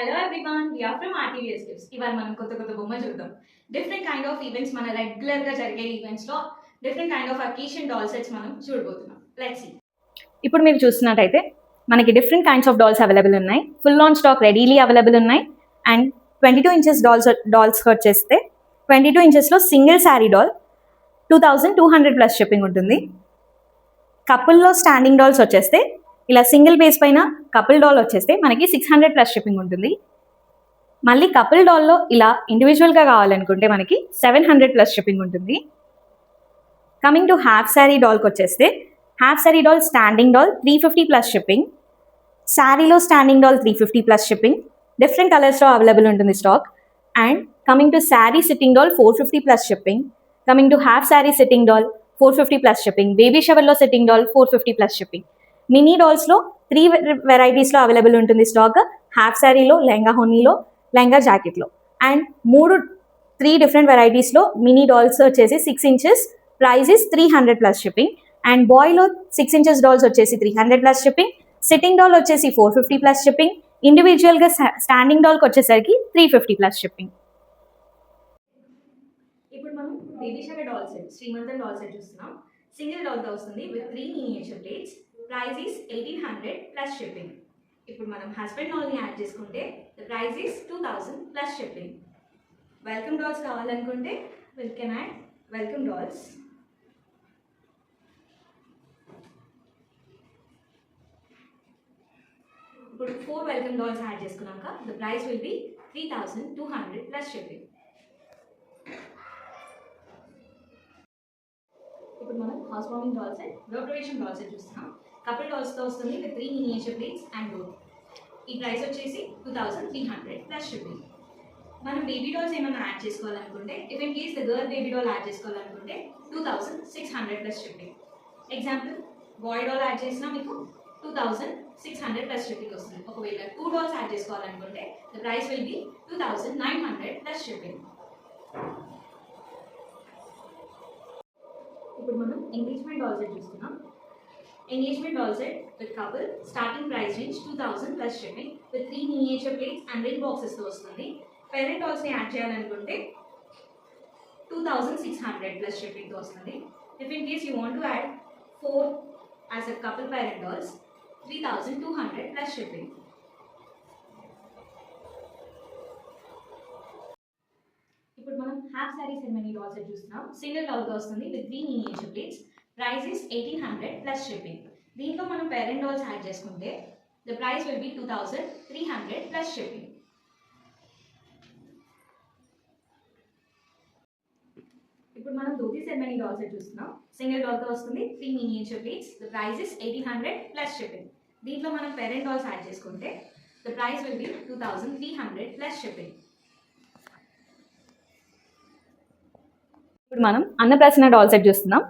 Hello everyone, we are from RTVS gifts. ఇవాళ మనం కొత్త కొత్త బొమ్మ చూద్దాం. డిఫరెంట్ కైండ్ ఆఫ్ ఈవెంట్స్, మన రెగ్యులర్ గా జరిగే ఈవెంట్స్ లో different kind of occasion doll sets మనం చూడబోతున్నాం. Let's see. ఇప్పుడు మీరు చూస్తున్నట్టయితే మనకి different kinds of dolls available ఉన్నాయి. Full on stock readily available ఉన్నాయి. అండ్ 22 ఇంచెస్ డాల్స్కి వచ్చేస్తే 22 ఇంచెస్లో single sari doll 2200 plus shipping ఉంటుంది. కపుల్లో స్టాండింగ్ డాల్స్ వచ్చేస్తే ఇలా సింగిల్ బేస్ పైన కపుల్ డాల్ వచ్చేస్తే మనకి 600 ప్లస్ షిప్పింగ్ ఉంటుంది. మళ్ళీ కపుల్ డాల్లో ఇలా ఇండివిజువల్గా కావాలనుకుంటే మనకి 700 ప్లస్ షిప్పింగ్ ఉంటుంది. కమింగ్ టు హాఫ్ శారీ డాల్కి వచ్చేస్తే half sari doll standing doll 350 plus shipping, శారీలో standing doll 350 plus shipping. Different కలర్స్లో అవైలబుల్ ఉంటుంది stock. And coming to sari sitting doll 450 plus shipping. Coming to half sari sitting doll 450 plus shipping. Baby షవర్లో sitting doll 450 plus shipping. Mini డాల్స్లో 3 వెరైటీస్లో అవైలబుల్ ఉంటుంది stock. Half శారీలో, లెహంగా హోనీలో, లెహంగా జాకెట్లో. అండ్ 3 డిఫరెంట్ వెరైటీస్లో మినీ డాల్స్ వచ్చేసి 6 inches, price is 300 plus shipping. And బాయ్లో 6 ఇంచెస్ డాల్స్ వచ్చేసి 300 ప్లస్ షిప్పింగ్. సిట్టింగ్ డాల్ వచ్చేసి 450 ప్లస్ షిప్పింగ్. ఇండివిజువల్గా స్టాండింగ్ డాల్కి వచ్చేసరికి 350 ప్లస్ షిప్పింగ్. ఇప్పుడు మనం బేబీ షవర్ డాల్ సెట్, శ్రీమంతం డాల్ సెట్ చూస్తున్నాం. సింగిల్ డాల్తో వస్తుంది with 3 miniature plates. Price is 1800 plus shipping. ఇప్పుడు మనం హస్బెండ్ డాల్ని యాడ్ చేసుకుంటే the price is 2000 plus shipping. Welcome dolls కావాలనుకుంటే we can add welcome dolls. ఇప్పుడు 4 వెల్కమ్ డాల్స్ యాడ్ చేసుకున్నాక the price will be 3200 plus shipping. ఇప్పుడు మనం house warming doll set, decoration doll set చూస్తున్నాం. కపుల్ డాల్స్తో వస్తుంది with 3 miniature plates and door. ఈ price వచ్చేసి 2300 ప్లస్ షిప్పింగ్. మనం బేబీ డాల్స్ ఏమైనా యాడ్ చేసుకోవాలనుకుంటే, if in case the girl baby doll add చేసుకోవాలనుకుంటే 2600 plus shipping. Example, boy doll add చేసినా మీకు 2600 ప్లస్ షిప్పింగ్ వస్తుంది. ఒకవేళ 2 డాల్స్ యాడ్ చేసుకోవాలనుకుంటే the price will be 2900 plus shipping. ఇప్పుడు మనం ఎంగేజ్మెంట్ డాల్ సెట్ చూస్తున్నాం. Engagement doll set with couple, starting price range 2000 plus shipping with 3 miniature plates and ring బాక్సెస్తో వస్తుంది. పేరెంట్ డాల్స్ని యాడ్ చేయాలనుకుంటే 2600 ప్లస్ షిప్పింగ్తో వస్తుంది. If in case you want to add 4 as a couple parent dolls, 3200 plus shipping. ఇప్పుడు మనం half sari ceremony doll set చూస్తున్నాం. Single డాల్తో వస్తుంది with 3 miniature plates. Price is 1800 plus shipping. దీంట్లో మనం పేరెంట్ డాల్స్ యాడ్ చేసుకుంటే the price will B 2300 plus shipping. ఇప్పుడు మనం ధోతి సెరమనీ డాల్ సెట్ చూస్తున్నాం. సింగిల్ డాల్తో వస్తుంది 3 miniature plates. The price is 1800 plus shipping. దీంట్లో మనం పేరెంట్ డాల్స్ యాడ్ చేసుకుంటే the price will B 2300 plus shipping. ఇప్పుడు మనం అన్నప్రాసన డాల్ సెట్ చూస్తున్నాం.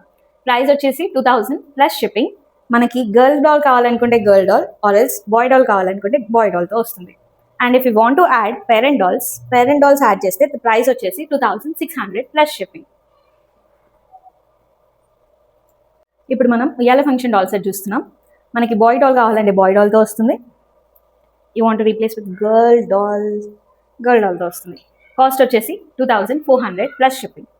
ప్రైస్ వచ్చేసి 2000 ప్లస్ షిప్పింగ్. మనకి గర్ల్ డాల్ కావాలనుకుంటే girl doll, or else boy doll కావాలనుకుంటే బాయ్ డాల్తో వస్తుంది. And if you want to add parent dolls add చేస్తే ప్రైస్ వచ్చేసి 2600 ప్లస్ షిప్పింగ్. ఇప్పుడు మనం ఉయ్యాల ఫంక్షన్ డాల్ సెట్ చూస్తున్నాం. మనకి బాయ్ డాల్ కావాలంటే బాయ్ డాల్తో వస్తుంది. You want to replace with girl డాల్తో వస్తుంది. కాస్ట్ వచ్చేసి 2400 ప్లస్ షిప్పింగ్.